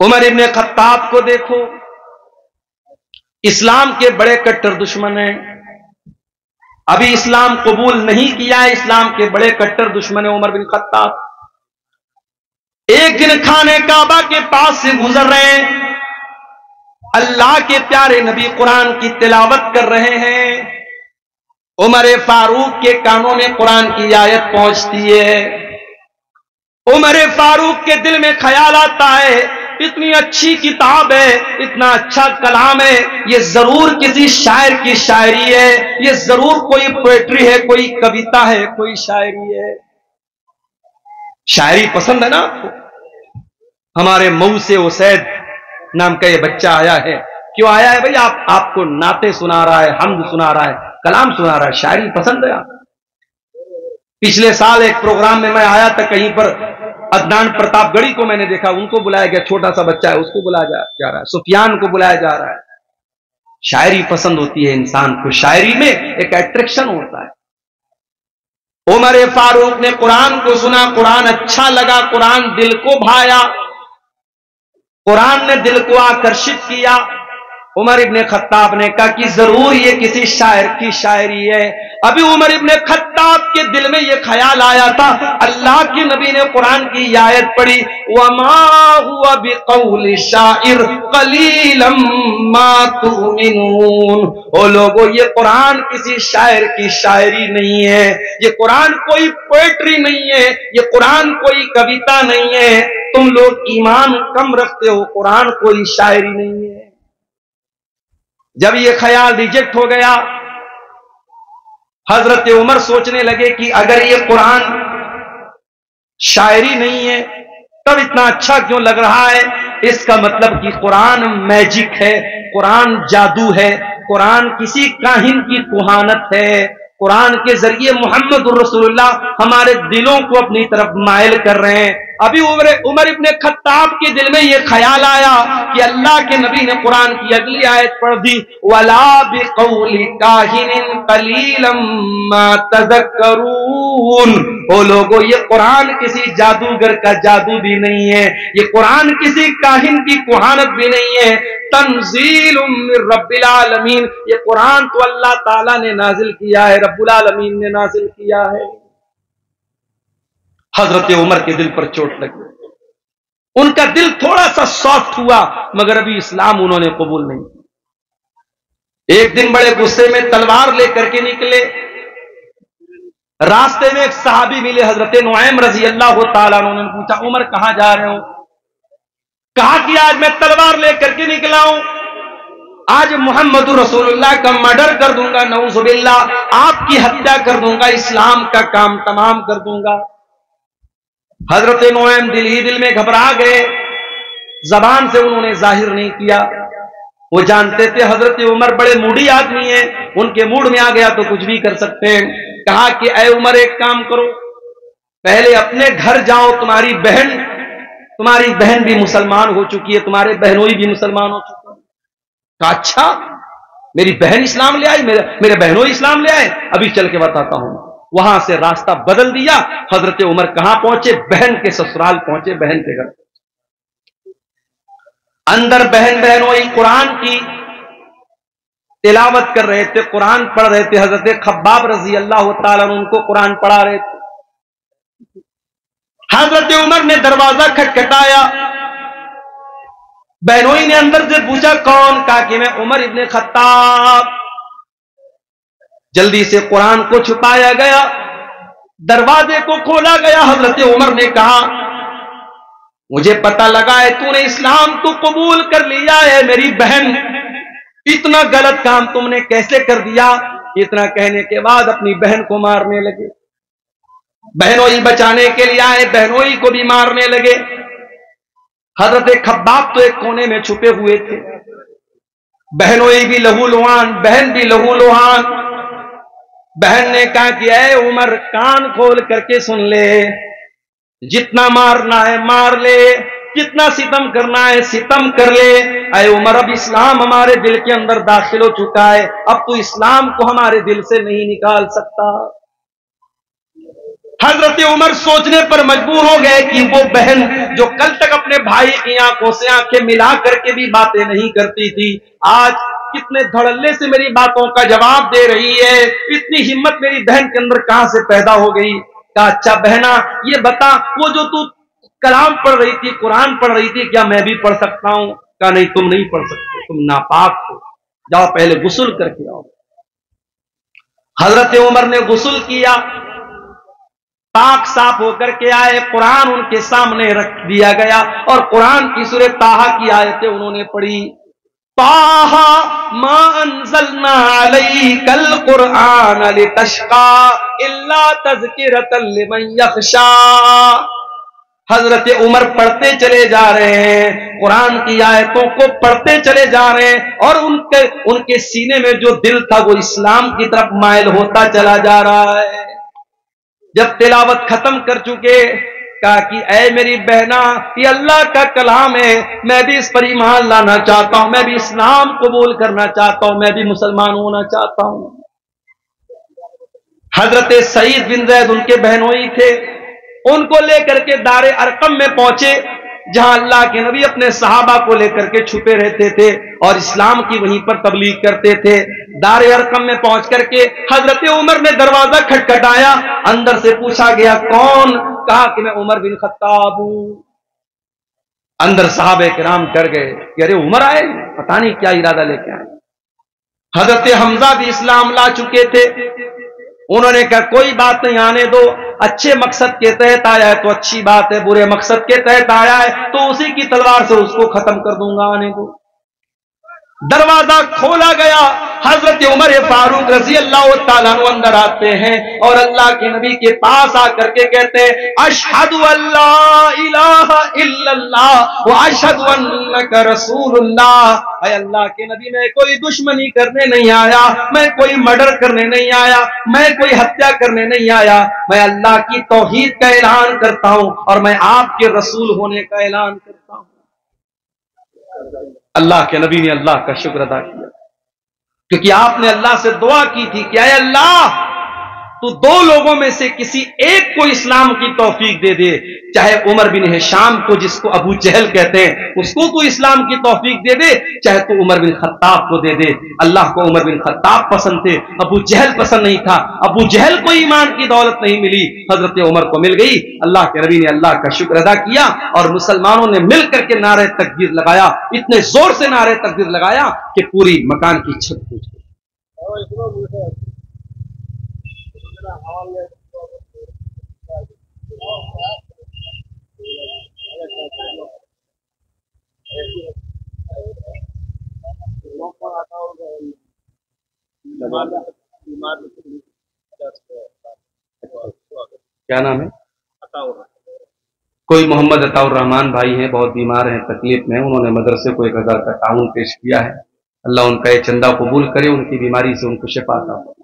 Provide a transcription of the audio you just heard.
عمر ابن خطاب کو دیکھو، اسلام کے بڑے کٹر دشمن ہیں، ابھی اسلام قبول نہیں کیا ہے، اسلام کے بڑے کٹر دشمن ہیں عمر بن خطاب۔ ایک دن خانے کعبہ کے پاس سے گزر رہے ہیں، اللہ کے پیارے نبی قرآن کی تلاوت کر رہے ہیں، عمر فاروق کے کانوں میں قرآن کی آیت پہنچتی ہے، عمر فاروق کے دل میں خیال آتا ہے اتنی اچھی کتاب ہے، اتنا اچھا کلام ہے، یہ ضرور کسی شاعر کی شاعری ہے، یہ ضرور کوئی پوئٹری ہے، کوئی کویتا ہے، کوئی شاعری ہے۔ شاعری پسند ہے نا آپ کو؟ ہمارے مئو سے اسید نام کا یہ بچہ آیا ہے، کیوں آیا ہے بھائی؟ آپ کو نعتیں سنا رہا ہے، حمد سنا رہا ہے، کلام سنا رہا ہے، شاعری پسند ہے آپ؟ پچھلے سال ایک پروگرام میں آیا تھا، کہیں پر عدنان پرتاپ گڑھی کو میں نے دیکھا، ان کو بلایا گیا، چھوٹا سا بچہ ہے اس کو بلایا جا رہا ہے، سفیان کو بلایا جا رہا ہے۔ شاعری پسند ہوتی ہے انسان کو، شاعری میں ایک اٹریکشن ہوتا ہے۔ عمر فاروق نے قرآن کو سنا، قرآن اچھا لگا، قرآن دل کو بھایا، قرآن نے دل کو آکرشت کیا۔ عمر ابن خطاب نے کہا کہ ضرور یہ کسی شاعر کی شاعری ہے۔ ابھی عمر ابن خطاب کے دل میں یہ خیال آیا تھا، اللہ کے نبی نے قرآن کی آیت پڑھی، وَمَا هُوَ بِقَوْلِ شَاعِرٍ قَلِيلًا مَا تُؤْمِنُونَ۔ او لوگو، یہ قرآن کسی شاعر کی شاعری نہیں ہے، یہ قرآن کوئی پوئٹری نہیں ہے، یہ قرآن کوئی کویتا نہیں ہے، تم لوگ ایمان کم رکھتے ہو، قرآن کوئی شاعری نہیں ہے۔ جب یہ خیال ریجیکٹ ہو گیا، حضرت عمر سوچنے لگے کہ اگر یہ قرآن شاعری نہیں ہے تب اتنا اچھا کیوں لگ رہا ہے؟ اس کا مطلب کہ قرآن میجک ہے، قرآن جادو ہے، قرآن کسی کاہن کی کہانت ہے، قرآن کے ذریعے محمد الرسول اللہ ہمارے دلوں کو اپنی طرف مائل کر رہے ہیں۔ ابھی عمر ابن خطاب کے دل میں یہ خیال آیا کہ اللہ کے نبی نے قرآن کی اگلی آیت پڑھ دی، وَلَا بِقَوْلِ كَاهِنٍ قَلِيلًا مَا تَذَكَّرُونَ۔ او لوگو، یہ قرآن کسی جادوگر کا جادو بھی نہیں ہے، یہ قرآن کسی کاہن کی کہانت بھی نہیں ہے، تنزیل من رب العالمین، یہ قرآن تو اللہ تعالیٰ نے نازل کیا ہے، رب العالمین نے نازل کیا ہے۔ حضرت عمر کے دل پر چوٹ لگی، ان کا دل تھوڑا سا سافٹ ہوا، مگر ابھی اسلام انہوں نے قبول نہیں کیا۔ ایک دن بڑے غصے میں تلوار لے کر کے نکلے، راستے میں ایک صحابی ملے، حضرت نعیم رضی اللہ تعالیٰ عنہ نے پوچھا، عمر کہاں جا رہے ہو؟ کہا کہ آج میں تلوار لے کر کے نکلا ہوں، آج محمد رسول اللہ کا مرڈر کر دوں گا، نعوذ باللہ، آپ کی ہتیا کر دوں گا، اسلام کا کام تمام کر دوں گا۔ حضرت نعیم دل ہی دل میں گھبرا گئے، زبان سے انہوں نے ظاہر نہیں کیا، وہ جانتے تھے حضرت عمر بڑے موڈی آدمی ہیں، ان کے موڈ میں آ گیا تو کچھ بھی کر سکتے ہیں۔ کہا کہ اے عمر، ایک کام کرو، پہلے اپنے گھر جاؤ، تمہاری بہن بھی مسلمان ہو چکی ہے، تمہارے بہنوئی بھی مسلمان ہو چکے ہیں۔ کہا اچھا، میری بہن اسلام لے آئی، میرے بہنوئی اسلام لے آئے، ابھی چل کے بتاتا ہوں۔ وہاں سے راستہ بدل دیا، حضرت عمر کہاں پہنچے؟ بہن کے سسرال پہنچے، بہن کے گھر۔ اندر بہنوئی قرآن کی تلاوت کر رہے تھے، قرآن پڑھ رہے تھے، حضرت خباب رضی اللہ تعالیٰ عنہ ان کو قرآن پڑھا رہے تھے۔ حضرت عمر نے دروازہ کھٹکھٹایا، بہنوئی نے اندر سے پوچھا کون؟ کہا کہ میں عمر ابن خطاب۔ جلدی سے قرآن کو چھپایا گیا، دروازے کو کھولا گیا، حضرت عمر نے کہا مجھے پتہ لگا ہے تو نے اسلام تو قبول کر لیا ہے، میری بہن، اتنا غلط کام تم نے کیسے کر دیا؟ اتنا کہنے کے بعد اپنی بہن کو مارنے لگے، بہنوئی بچانے کے لیے آئے، بہنوئی کو بھی مارنے لگے۔ حضرت خباب تو ایک کونے میں چھپے ہوئے تھے، بہنوئی بھی لہو لہان، بہن بھی لہو لہان۔ بہن نے کہا کہ اے عمر، کان کھول کر کے سن لے، جتنا مارنا ہے مار لے، جتنا ستم کرنا ہے ستم کر لے۔ اے عمر، اب اسلام ہمارے دل کے اندر داخل ہو چکا ہے، اب تو اسلام کو ہمارے دل سے نہیں نکال سکتا۔ حضرت عمر سوچنے پر مجبور ہو گئے کہ وہ بہن جو کل تک اپنے بھائی کی آنکھوں سے آنکھیں ملا کر کے بھی باتیں نہیں کرتی تھی، آج کتنے دھڑلے سے میری باتوں کا جواب دے رہی ہے، اتنی ہمت میری بہن کے اندر کہاں سے پیدا ہو گئی؟ کہا اچھا بہنا یہ بتا، وہ جو تو کلام پڑھ رہی تھی، قرآن پڑھ رہی تھی، کیا میں بھی پڑھ سکتا ہوں؟ کہا نہیں تم نہیں پڑھ سکتے، تم ناپاک ہو، جاؤ پہلے غسل کر کے آؤ۔ حضرت عمر نے غسل کیا، پاک صاف ہو کر کے آئے، قرآن ان کے سامنے رکھ دیا گیا اور قرآن کی سورہ طٰہٰ کی آیتیں انہوں نے پڑھی۔ طٰہٰ ما انزلنا علیک القرآن لتشقى الا تذکرۃ لمن یخشی۔ حضرت عمر پڑھتے چلے جا رہے ہیں، قرآن کی آیتوں کو پڑھتے چلے جا رہے ہیں، اور ان کے سینے میں جو دل تھا وہ اسلام کی طرف مائل ہوتا چلا جا رہا ہے۔ جب تلاوت ختم کر چکے، کہا کہ اے میری بہنا یہ اللہ کا کلام ہے، میں بھی اس پر ایمان لانا چاہتا ہوں، میں بھی اسلام قبول کرنا چاہتا ہوں، میں بھی مسلمان ہونا چاہتا ہوں۔ حضرت سعید بن زید ان کے بہنوئی تھے، ان کو لے کر کے دار ارقم میں پہنچے، جہاں اللہ کے نبی اپنے صحابہ کو لے کر کے چھپے رہتے تھے اور اسلام کی وہیں پر تبلیغ کرتے تھے۔ دار ارقم میں پہنچ کر کے حضرت عمر نے دروازہ کھٹکھٹایا، اندر سے پوچھا گیا کون؟ کہا کہ میں عمر بن خطاب ہوں۔ اندر صحابہ کرام ڈر گئے کہ ارے عمر آئے، پتہ نہیں کیا ارادہ لے کے آئے۔ حضرت حمزہ بھی اسلام لا چکے تھے، انہوں نے کہا کوئی بات نہیں، آنے دو، اچھے مقصد کے تحت آیا ہے تو اچھی بات ہے، برے مقصد کے تحت آیا ہے تو اسی کی تلوار سے اس کو ختم کر دوں گا، آنے دو۔ دروازہ کھولا گیا، حضرت عمر فاروق رضی اللہ تعالیٰ عنہ اندر آتے ہیں اور اللہ کے نبی کے پاس آ کر کے کہتے ہیں اشہد ان لا الہ الا اللہ واشہد انک رسول اللہ۔ اے اللہ کے نبی میں کوئی دشمنی کرنے نہیں آیا، میں کوئی مرڈر کرنے نہیں آیا، میں کوئی ہتیا کرنے نہیں آیا، میں اللہ کی توحید کا اعلان کرتا ہوں اور میں آپ کے رسول ہونے کا اعلان کرتا ہوں۔ اللہ کے نبی نے اللہ کا شکر ادا کیا، کیونکہ آپ نے اللہ سے دعا کی تھی کہ اے اللہ تو دو لوگوں میں سے کسی ایک کو اسلام کی توفیق دے دے، چاہے عمر بن ہشام کو جس کو ابو جہل کہتے ہیں اس کو تو اسلام کی توفیق دے دے، چاہے تو عمر بن خطاب کو دے دے۔ اللہ کو عمر بن خطاب پسند تھے، ابو جہل پسند نہیں تھا، ابو جہل کو ایمان کی دولت نہیں ملی، حضرت عمر کو مل گئی۔ اللہ کے نبی نے اللہ کا شکر ادا کیا اور مسلمانوں نے مل کر کے نعرہ تکبیر لگایا، اتنے زور سے نعرہ تکبیر لگایا کہ پوری مکان کی چھت ٹوٹ گئی۔ کیا نام ہے؟ کوئی محمد عطا الرحمان بھائی ہیں، بہت بیمار ہیں، تکلیف میں، انہوں نے مدرسے کو 1000 کا تعاون پیش کیا ہے، اللہ ان کا یہ چندہ قبول کرے، ان کی بیماری سے ان کو شفا عطا فرمائے۔